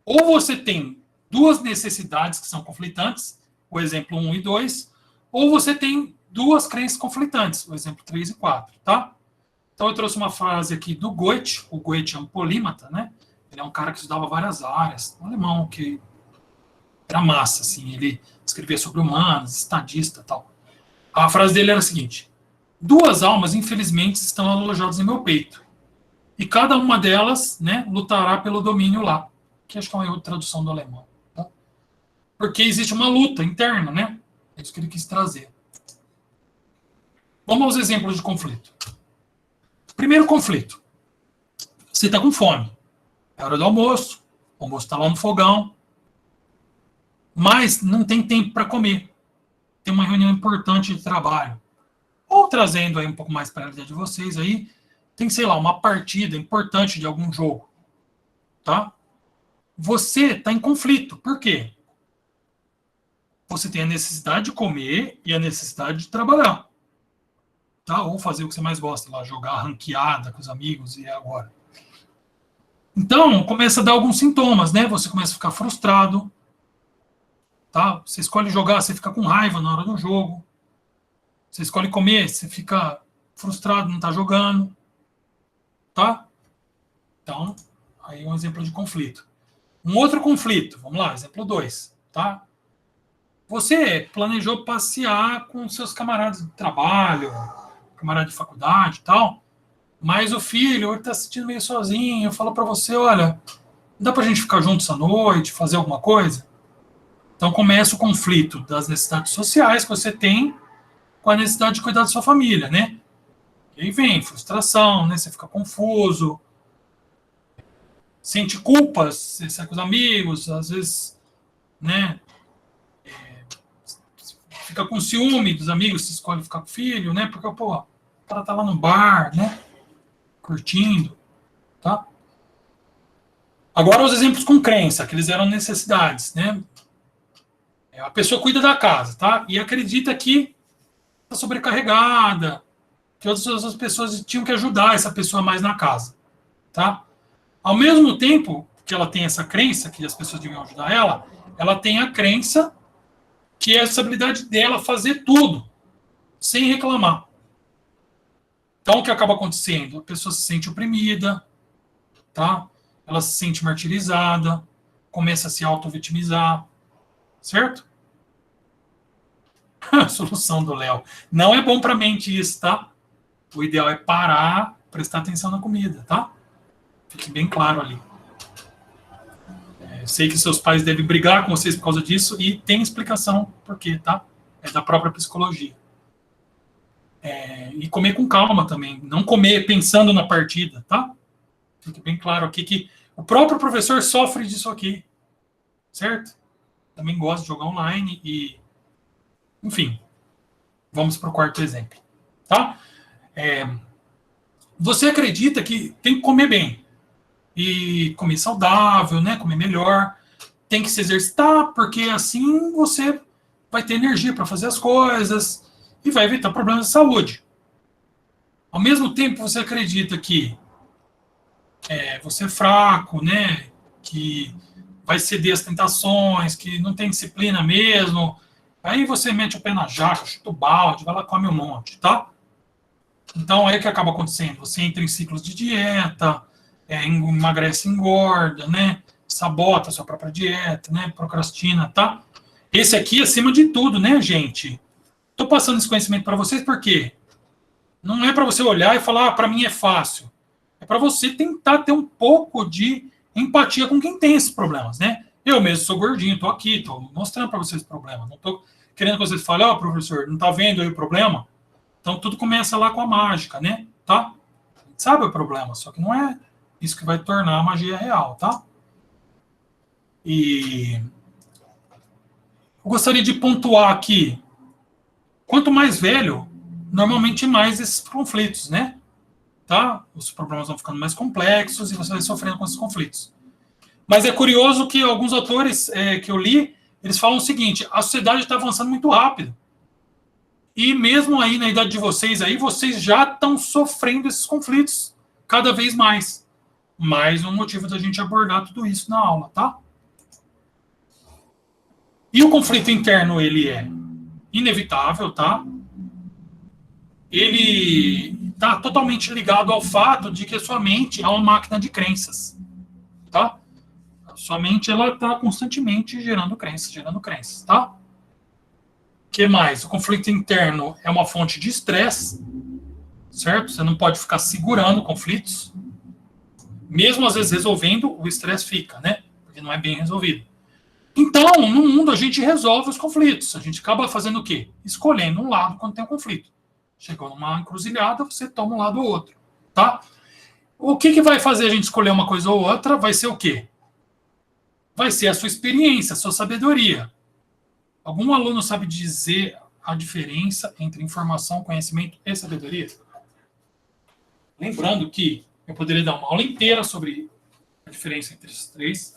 B: Ou você tem duas necessidades que são conflitantes, o exemplo 1 e 2, ou você tem duas crenças conflitantes, o exemplo 3 e 4. Tá? Então eu trouxe uma frase aqui do Goethe. O Goethe é um polímata, né? Ele é um cara que estudava várias áreas, um alemão que era massa, assim, ele escrevia sobre humanos, estadista e tal. A frase dele era a seguinte: duas almas, infelizmente, estão alojadas em meu peito, e cada uma delas, né, lutará pelo domínio lá, que acho que é uma erro de tradução do alemão. Tá? Porque existe uma luta interna, né? É isso que ele quis trazer. Vamos aos exemplos de conflito. Primeiro conflito. Você está com fome. É hora do almoço, o almoço está lá no fogão, mas não tem tempo para comer. Tem uma reunião importante de trabalho. Ou trazendo aí um pouco mais para a realidade de vocês aí, tem, sei lá, uma partida importante de algum jogo. Tá? Você está em conflito. Por quê? Você tem a necessidade de comer e a necessidade de trabalhar. Tá? Ou fazer o que você mais gosta, lá, jogar ranqueada com os amigos e agora. Então, começa a dar alguns sintomas, né? Você começa a ficar frustrado. Tá? Você escolhe jogar, você fica com raiva na hora do jogo. Você escolhe comer, você fica frustrado, não está jogando. Tá? Então, aí um exemplo de conflito. Um outro conflito, vamos lá, exemplo 2. Tá? Você planejou passear com seus camaradas de trabalho, camarada de faculdade e tal, mas o filho está se sentindo meio sozinho, fala para você, olha, dá para a gente ficar juntos à noite, fazer alguma coisa? Então começa o conflito das necessidades sociais que você tem com a necessidade de cuidar da sua família, né? E aí vem frustração, né? Você fica confuso, sente culpas, você sai com os amigos, às vezes, né? Fica com ciúme dos amigos, se escolhe ficar com o filho, né? Porque, pô, o cara tá lá no bar, né? Curtindo, tá? Agora os exemplos com crença, que eles eram necessidades, né? A pessoa cuida da casa, tá? E acredita que está sobrecarregada, que outras pessoas tinham que ajudar essa pessoa mais na casa, tá? Ao mesmo tempo que ela tem essa crença que as pessoas deviam ajudar ela tem a crença que é essa habilidade dela fazer tudo sem reclamar. Então, o que acaba acontecendo? A pessoa se sente oprimida, tá? Ela se sente martirizada, começa a se auto-vitimizar, certo? A solução do Léo. Não é bom para a mente isso, tá? O ideal é parar, prestar atenção na comida, tá? Fique bem claro ali. Eu sei que seus pais devem brigar com vocês por causa disso e tem explicação por quê, tá? É da própria psicologia. E comer com calma também. Não comer pensando na partida, tá? Fique bem claro aqui que o próprio professor sofre disso aqui, certo? Também gosta de jogar online e... Enfim, vamos para o quarto exemplo, tá? Você acredita que tem que comer bem e comer saudável, né? Comer melhor, tem que se exercitar, porque assim você vai ter energia para fazer as coisas e vai evitar problemas de saúde. Ao mesmo tempo, você acredita que você é fraco, né? Que vai ceder às tentações, que não tem disciplina mesmo. Aí você mete o pé na jaca, chuta o balde, vai lá come um monte, tá? Então, aí o que acaba acontecendo? Você entra em ciclos de dieta, emagrece, engorda, né? Sabota a sua própria dieta, né? Procrastina, tá? Esse aqui, acima de tudo, né, gente? Tô passando esse conhecimento para vocês porque não é para você olhar e falar, para mim é fácil. É para você tentar ter um pouco de empatia com quem tem esses problemas, né? Eu mesmo sou gordinho, tô aqui, tô mostrando para vocês o problema. Não tô querendo que vocês falem, professor, não tá vendo aí o problema? Então tudo começa lá com a mágica, né? Tá? A gente sabe o problema, só que não é isso que vai tornar a magia real, tá? E eu gostaria de pontuar aqui, quanto mais velho, normalmente mais esses conflitos, né? Tá? Os problemas vão ficando mais complexos e você vai sofrendo com esses conflitos. Mas é curioso que alguns autores que eu li, eles falam o seguinte, a sociedade está avançando muito rápido. E mesmo aí na idade de vocês, aí vocês já estão sofrendo esses conflitos cada vez mais. Mais um motivo da gente abordar tudo isso na aula, tá? E o conflito interno, ele é inevitável, tá? Ele está totalmente ligado ao fato de que a sua mente é uma máquina de crenças, tá? A sua mente, ela está constantemente gerando crenças, tá? O que mais? O conflito interno é uma fonte de estresse, certo? Você não pode ficar segurando conflitos. Mesmo às vezes resolvendo, o estresse fica, né? Porque não é bem resolvido. Então, no mundo, a gente resolve os conflitos. A gente acaba fazendo o quê? Escolhendo um lado quando tem um conflito. Chegou numa encruzilhada, você toma um lado ou outro, tá? O que vai fazer a gente escolher uma coisa ou outra? Vai ser o quê? Vai ser a sua experiência, a sua sabedoria. Algum aluno sabe dizer a diferença entre informação, conhecimento e sabedoria? Lembrando que eu poderia dar uma aula inteira sobre a diferença entre esses três.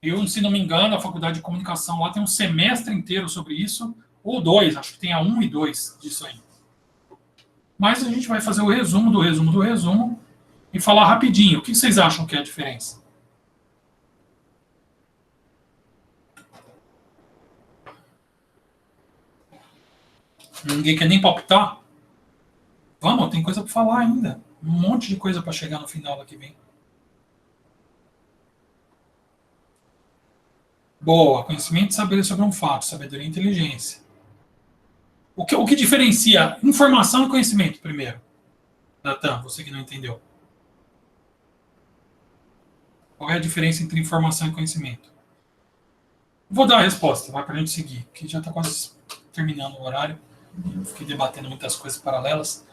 B: Eu, se não me engano, a faculdade de comunicação lá tem um semestre inteiro sobre isso, ou 2, acho que tem a 1 e 2 disso aí. Mas a gente vai fazer o resumo do resumo do resumo e falar rapidinho. O que vocês acham que é a diferença? Ninguém quer nem palpitar? Vamos, tem coisa para falar ainda. Um monte de coisa para chegar no final da que vem. Boa, conhecimento e saber sobre um fato, sabedoria e inteligência. O que diferencia informação e conhecimento, primeiro? Natan, você que não entendeu. Qual é a diferença entre informação e conhecimento? Vou dar a resposta, vai para a gente seguir, que já está quase terminando o horário. Eu fiquei debatendo muitas coisas paralelas.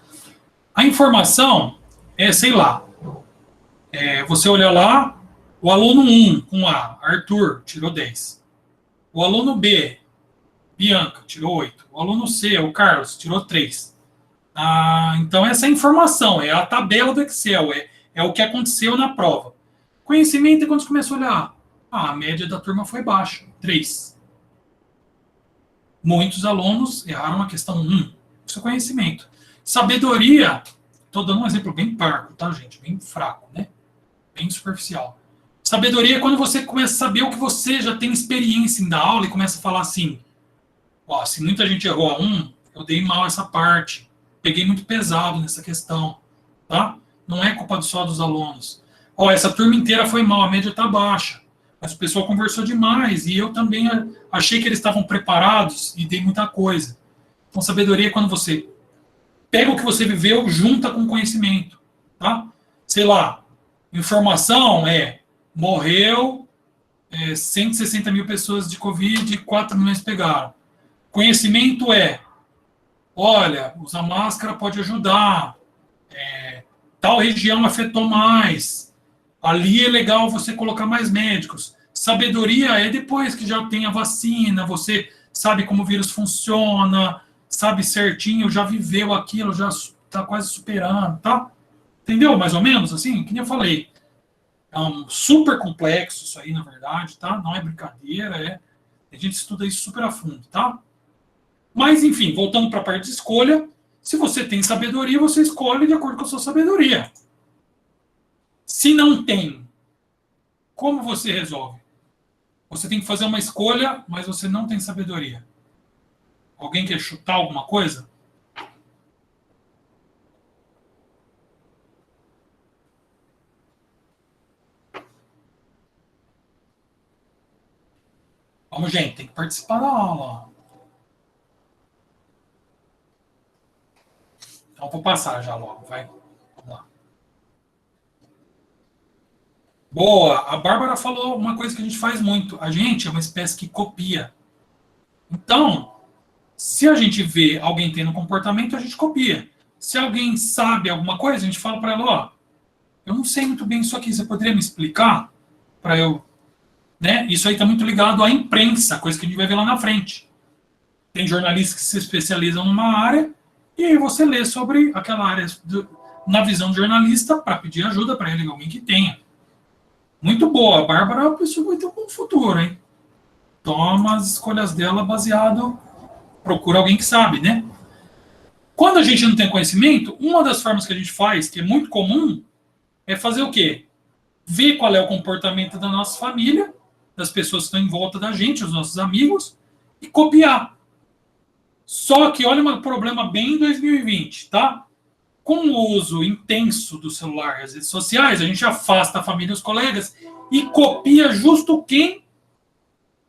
B: A informação é, sei lá, você olha lá, o aluno 1, com A, Arthur, tirou 10. O aluno B, Bianca, tirou 8. O aluno C, o Carlos, tirou 3. Então, essa é a informação, é a tabela do Excel, é o que aconteceu na prova. Conhecimento é quando você começa a olhar. A média da turma foi baixa, 3. Muitos alunos erraram a questão 1. Isso é conhecimento. Sabedoria, estou dando um exemplo bem parco, tá, gente? Bem fraco, né? Bem superficial. Sabedoria é quando você começa a saber o que você já tem experiência em dar aula e começa a falar assim, se muita gente errou a 1, eu dei mal essa parte. Peguei muito pesado nessa questão, tá? Não é culpa só dos alunos. Essa turma inteira foi mal, a média está baixa. Mas o pessoal conversou demais e eu também achei que eles estavam preparados e dei muita coisa. Então, sabedoria é quando você pega o que você viveu, junta com conhecimento, tá? Sei lá, informação morreu 160 mil pessoas de Covid e 4 milhões pegaram. Conhecimento olha, usar máscara pode ajudar, tal região afetou mais, ali é legal você colocar mais médicos. Sabedoria é depois que já tem a vacina, você sabe como o vírus funciona, sabe certinho, já viveu aquilo, já está quase superando, tá? Entendeu? Mais ou menos assim, que nem eu falei. É um super complexo isso aí, na verdade, tá? Não é brincadeira, a gente estuda isso super a fundo, tá? Mas, enfim, voltando para a parte de escolha, se você tem sabedoria, você escolhe de acordo com a sua sabedoria. Se não tem, como você resolve? Você tem que fazer uma escolha, mas você não tem sabedoria. Alguém quer chutar alguma coisa? Vamos, gente, tem que participar da aula. Então, vou passar já logo, vai. Vamos lá. Boa, a Bárbara falou uma coisa que a gente faz muito. A gente é uma espécie que copia. Então, se a gente vê alguém tendo um comportamento, a gente copia. Se alguém sabe alguma coisa, a gente fala para ela, eu não sei muito bem isso aqui, você poderia me explicar? Para eu... Né? Isso aí está muito ligado à imprensa, coisa que a gente vai ver lá na frente. Tem jornalistas que se especializam numa área, e aí você lê sobre aquela área na visão do jornalista para pedir ajuda para ele, alguém que tenha. Muito boa. A Bárbara é uma pessoa muito bom futuro, hein? Toma as escolhas dela baseado... Procura alguém que sabe, né? Quando a gente não tem conhecimento, uma das formas que a gente faz, que é muito comum, é fazer o quê? Ver qual é o comportamento da nossa família, das pessoas que estão em volta da gente, os nossos amigos, e copiar. Só que olha um problema bem em 2020, tá? Com o uso intenso do celular e as redes sociais, a gente afasta a família e os colegas e copia justo quem?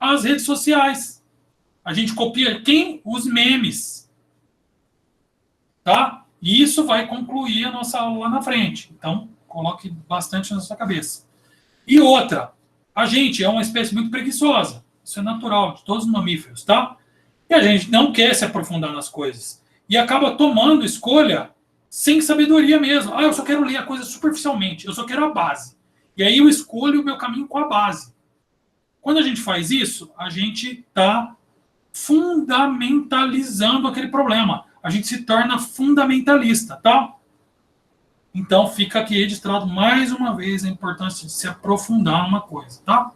B: As redes sociais. A gente copia quem? Os memes. Tá? E isso vai concluir a nossa aula lá na frente. Então, coloque bastante na sua cabeça. E outra, a gente é uma espécie muito preguiçosa. Isso é natural de todos os mamíferos, tá? E a gente não quer se aprofundar nas coisas. E acaba tomando escolha sem sabedoria mesmo. Eu só quero ler a coisa superficialmente. Eu só quero a base. E aí eu escolho o meu caminho com a base. Quando a gente faz isso, a gente está fundamentalizando aquele problema. A gente se torna fundamentalista, tá? Então fica aqui registrado mais uma vez a importância de se aprofundar numa coisa, tá?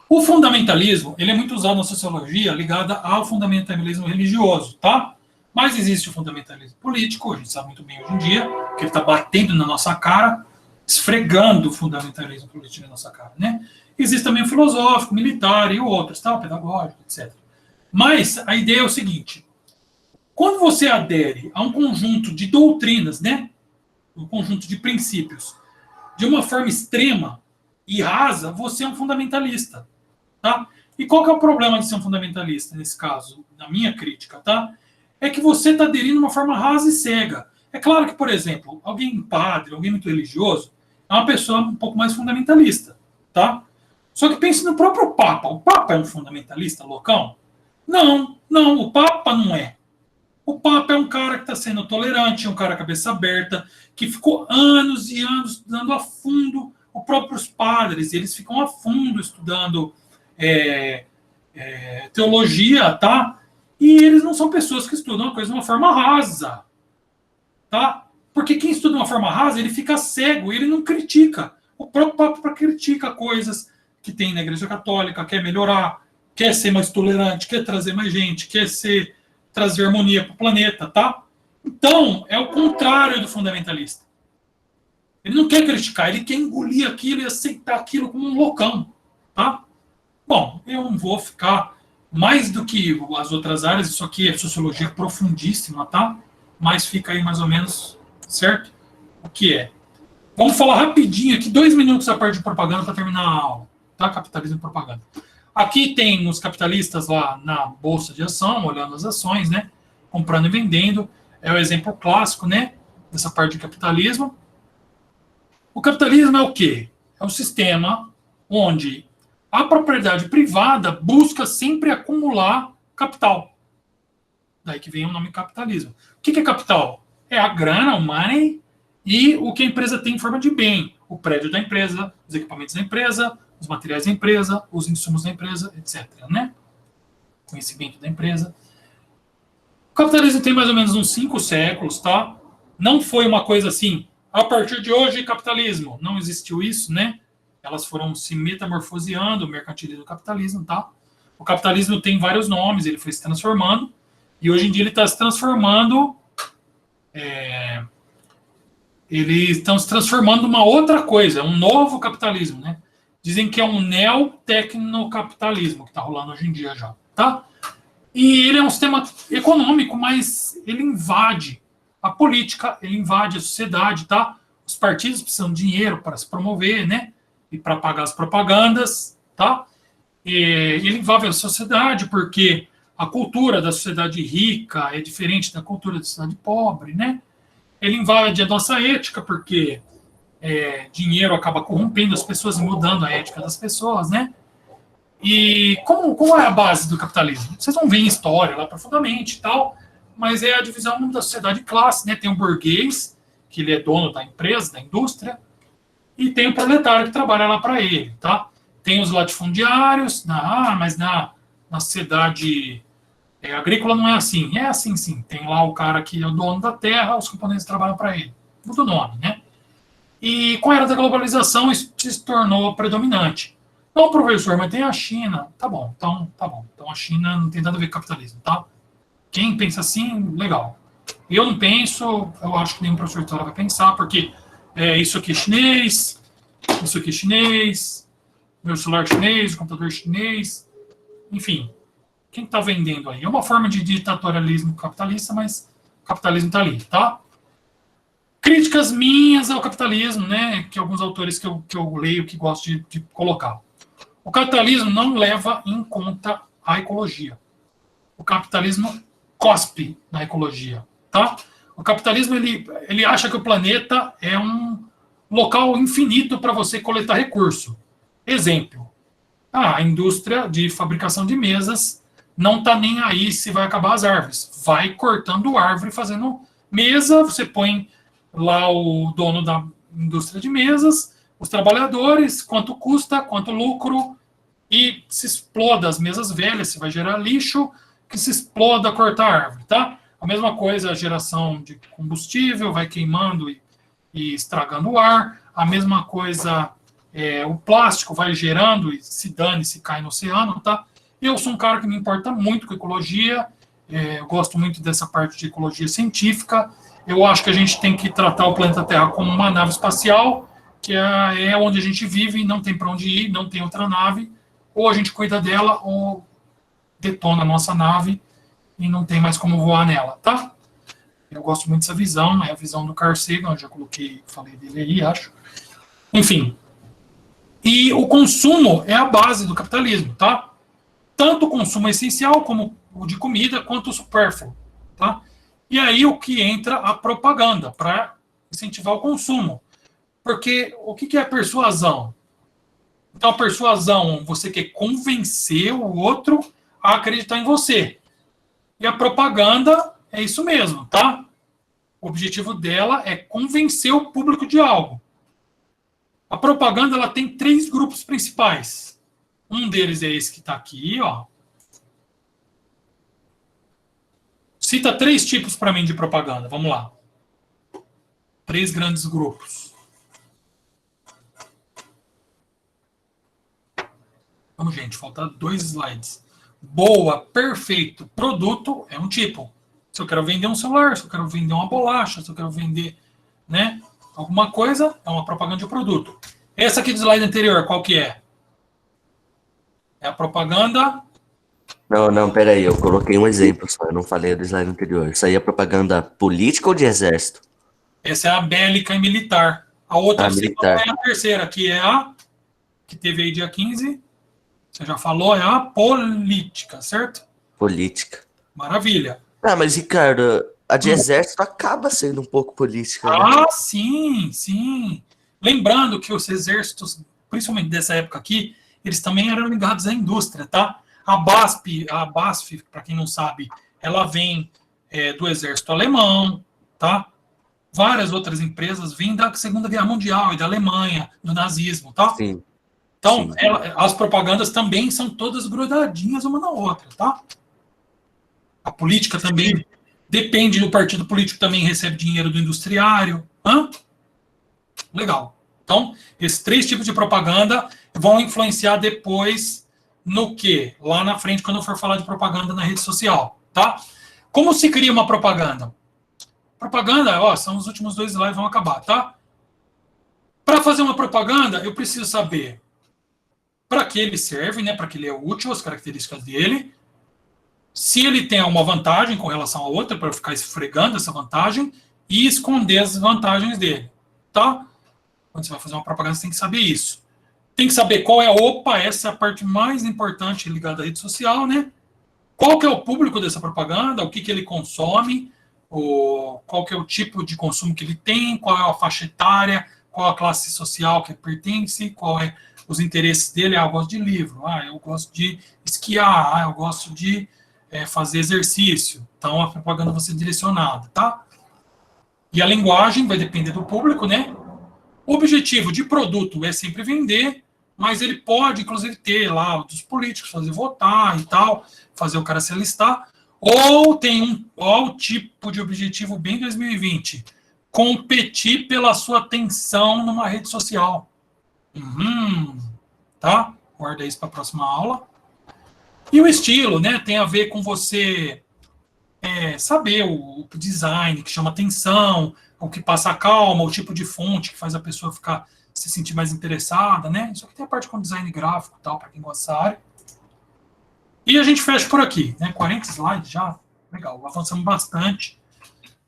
B: O fundamentalismo, ele é muito usado na sociologia ligada ao fundamentalismo religioso, tá? Mas existe o fundamentalismo político, a gente sabe muito bem hoje em dia, que ele está batendo na nossa cara, esfregando o fundamentalismo político na nossa cara, né? Existe também o filosófico, militar e outros, tá? O pedagógico, etc. Mas a ideia é o seguinte: quando você adere a um conjunto de doutrinas, né? Um conjunto de princípios, de uma forma extrema e rasa, você é um fundamentalista, tá? E qual que é o problema de ser um fundamentalista, nesse caso, na minha crítica, tá? É que você está aderindo de uma forma rasa e cega. É claro que, por exemplo, alguém padre, alguém muito religioso, é uma pessoa um pouco mais fundamentalista, tá? Só que pense no próprio Papa. O Papa é um fundamentalista loucão? Não, o Papa não é. O Papa é um cara que está sendo tolerante, é um cara cabeça aberta, que ficou anos e anos estudando a fundo. Os próprios padres, eles ficam a fundo estudando teologia, tá? E eles não são pessoas que estudam a coisa de uma forma rasa, tá? Porque quem estuda de uma forma rasa, ele fica cego, ele não critica. O próprio Papa critica coisas que tem na Igreja Católica, quer melhorar, quer ser mais tolerante, quer trazer mais gente, trazer harmonia para o planeta, tá? Então, é o contrário do fundamentalista. Ele não quer criticar, ele quer engolir aquilo e aceitar aquilo como um loucão, tá? Bom, eu não vou ficar mais do que as outras áreas, isso aqui é sociologia profundíssima, tá? Mas fica aí mais ou menos certo o que é. Vamos falar rapidinho aqui, 2 minutos a parte de propaganda para terminar a aula, tá? Capitalismo e propaganda. Aqui tem os capitalistas lá na bolsa de ação, olhando as ações, né? Comprando e vendendo. É o exemplo clássico, né? Dessa parte de capitalismo. O capitalismo é o quê? É um sistema onde a propriedade privada busca sempre acumular capital. Daí que vem o nome capitalismo. O que é capital? É a grana, o money, e o que a empresa tem em forma de bem. O prédio da empresa, os equipamentos da empresa, os materiais da empresa, os insumos da empresa, etc. Né? Conhecimento da empresa. O capitalismo tem mais ou menos uns 5 séculos, tá? Não foi uma coisa assim, a partir de hoje, capitalismo. Não existiu isso, né? Elas foram se metamorfoseando, o mercantilismo e o capitalismo, tá? O capitalismo tem vários nomes, ele foi se transformando, e hoje em dia ele está se transformando... Eles estão se transformando numa outra coisa, um novo capitalismo, né? Dizem que é um neotecnocapitalismo que está rolando hoje em dia já, tá? E ele é um sistema econômico, mas ele invade a política, ele invade a sociedade, tá? Os partidos precisam de dinheiro para se promover, né? E para pagar as propagandas, tá? E ele invade a sociedade porque a cultura da sociedade rica é diferente da cultura da sociedade pobre, né? Ele invade a nossa ética porque dinheiro acaba corrompendo as pessoas e mudando a ética das pessoas, né? E qual é a base do capitalismo? Vocês vão ver em história lá profundamente e tal, mas é a divisão da sociedade de classe, né? Tem o burguês, que ele é dono da empresa, da indústria, e tem o proletário que trabalha lá para ele, tá? Tem os latifundiários, mas na sociedade agrícola não é assim. É assim, sim. Tem lá o cara que é o dono da terra, os camponeses trabalham para ele. Muda o nome, né? E com a era da globalização, isso se tornou predominante. Não, professor, mas tem a China. Tá bom, então a China não tem nada a ver com capitalismo, tá? Quem pensa assim, legal. Eu não penso, eu acho que nenhum professor de história vai pensar, porque isso aqui é chinês, isso aqui é chinês, meu celular é chinês, o computador é chinês, enfim. Quem está vendendo aí? É uma forma de ditatorialismo capitalista, mas o capitalismo está ali, tá? Críticas minhas ao capitalismo, né? Que alguns autores que eu leio que gosto de colocar. O capitalismo não leva em conta a ecologia. O capitalismo cospe na ecologia, tá? O capitalismo, ele acha que o planeta é um local infinito para você coletar recurso. Exemplo, a indústria de fabricação de mesas não está nem aí se vai acabar as árvores. Vai cortando árvore, fazendo mesa, você põe lá o dono da indústria de mesas, os trabalhadores, quanto custa, quanto lucro, e se exploda as mesas velhas, se vai gerar lixo, que se exploda cortar a árvore, tá? A mesma coisa a geração de combustível, vai queimando e estragando o ar, a mesma coisa o plástico vai gerando e se dane, se cai no oceano, tá? Eu sou um cara que me importa muito com ecologia, eu gosto muito dessa parte de ecologia científica, eu acho que a gente tem que tratar o planeta Terra como uma nave espacial, que é onde a gente vive, não tem para onde ir, não tem outra nave, ou a gente cuida dela, ou detona a nossa nave e não tem mais como voar nela, tá? Eu gosto muito dessa visão, é a visão do Carl Sagan, eu já falei dele aí, acho. Enfim. E o consumo é a base do capitalismo, tá? Tanto o consumo essencial, como o de comida, quanto o supérfluo, tá? E aí o que entra a propaganda, para incentivar o consumo. Porque o que é a persuasão? Então, a persuasão, você quer convencer o outro a acreditar em você. E a propaganda é isso mesmo, tá? O objetivo dela é convencer o público de algo. A propaganda ela tem 3 grupos principais. Um deles é esse que está aqui, ó. Cita 3 tipos para mim de propaganda. Vamos lá. 3 grandes grupos. Vamos, gente, falta 2 slides. Boa, perfeito. Produto é um tipo. Se eu quero vender um celular, se eu quero vender uma bolacha, se eu quero vender, né, alguma coisa, é uma propaganda de produto. Essa aqui do slide anterior, qual que é? É a propaganda...
C: Não, peraí, eu coloquei um exemplo só, eu não falei do slide anterior. Isso aí é propaganda política ou de exército?
B: Essa é a bélica e militar. A outra
C: militar.
B: é a terceira, que é a que teve aí dia 15. Você já falou, é a política, certo?
C: Política.
B: Maravilha.
C: Ah, mas Ricardo, a de exército acaba sendo um pouco política, né?
B: Sim, sim. Lembrando que os exércitos, principalmente dessa época aqui, eles também eram ligados à indústria, tá? A BASF, para quem não sabe, ela vem do exército alemão, tá? Várias outras empresas vêm da Segunda Guerra Mundial e da Alemanha, do nazismo, tá?
C: Sim.
B: Então, as propagandas também são todas grudadinhas uma na outra, tá? A política também depende do partido político, também recebe dinheiro do industriário. Legal. Então, esses 3 tipos de propaganda vão influenciar depois no quê? Lá na frente, quando eu for falar de propaganda na rede social, tá? Como se cria uma propaganda? Propaganda, ó, são os últimos 2 slides, vão acabar, tá? Para fazer uma propaganda, eu preciso saber para que ele serve, né? Para que ele é útil, as características dele. Se ele tem alguma vantagem com relação a outra, para eu ficar esfregando essa vantagem e esconder as vantagens dele, tá? Quando você vai fazer uma propaganda, você tem que saber isso. Tem que saber qual é, essa é a parte mais importante ligada à rede social, né? Qual que é o público dessa propaganda, o que ele consome, qual que é o tipo de consumo que ele tem, qual é a faixa etária, qual a classe social que ele pertence, qual é os interesses dele. Eu gosto de livro, eu gosto de esquiar, eu gosto de fazer exercício. Então, a propaganda vai ser direcionada, tá? E a linguagem vai depender do público, né? O objetivo de produto é sempre vender, mas ele pode, inclusive, ter lá dos políticos, fazer votar e tal, fazer o cara se alistar, ou tem um tipo de objetivo bem 2020, competir pela sua atenção numa rede social. Tá? Guarda isso para a próxima aula. E o estilo, né, tem a ver com você saber o design que chama atenção, o que passa a calma, o tipo de fonte que faz a pessoa se sentir mais interessada, né? Isso aqui tem a parte com design gráfico e tal, para quem gosta dessa área. E a gente fecha por aqui, né? 40 slides já, legal, avançamos bastante.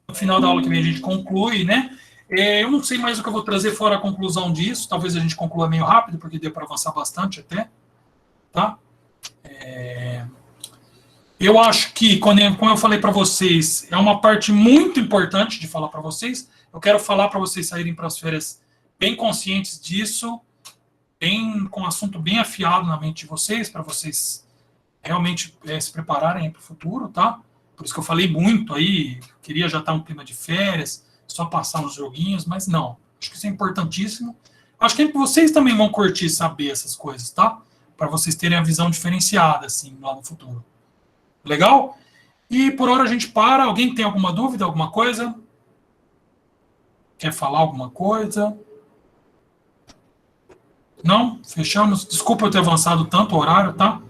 B: No final da aula que vem a gente conclui, né? Eu não sei mais o que eu vou trazer fora a conclusão disso, talvez a gente conclua meio rápido, porque deu para avançar bastante até, tá? Eu acho que, como eu falei para vocês, é uma parte muito importante de falar para vocês. Eu quero falar para vocês saírem para as férias bem conscientes disso, com um assunto bem afiado na mente de vocês, para vocês realmente se prepararem para o futuro, tá? Por isso que eu falei muito aí, queria já estar um clima de férias, só passar uns joguinhos, mas não. Acho que isso é importantíssimo. Acho que vocês também vão curtir saber essas coisas, tá? Para vocês terem a visão diferenciada, assim, lá no futuro. Legal? E por hora a gente para. Alguém tem alguma dúvida, alguma coisa? Quer falar alguma coisa? Não? Fechamos? Desculpa eu ter avançado tanto o horário, tá?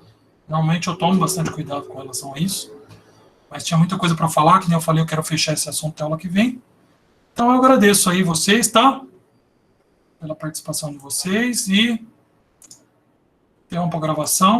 B: Normalmente eu tomo bastante cuidado com relação a isso. Mas tinha muita coisa para falar, que nem eu falei, eu quero fechar esse assunto até a aula que vem. Então eu agradeço aí vocês, tá? Pela participação de vocês e interrompo a gravação.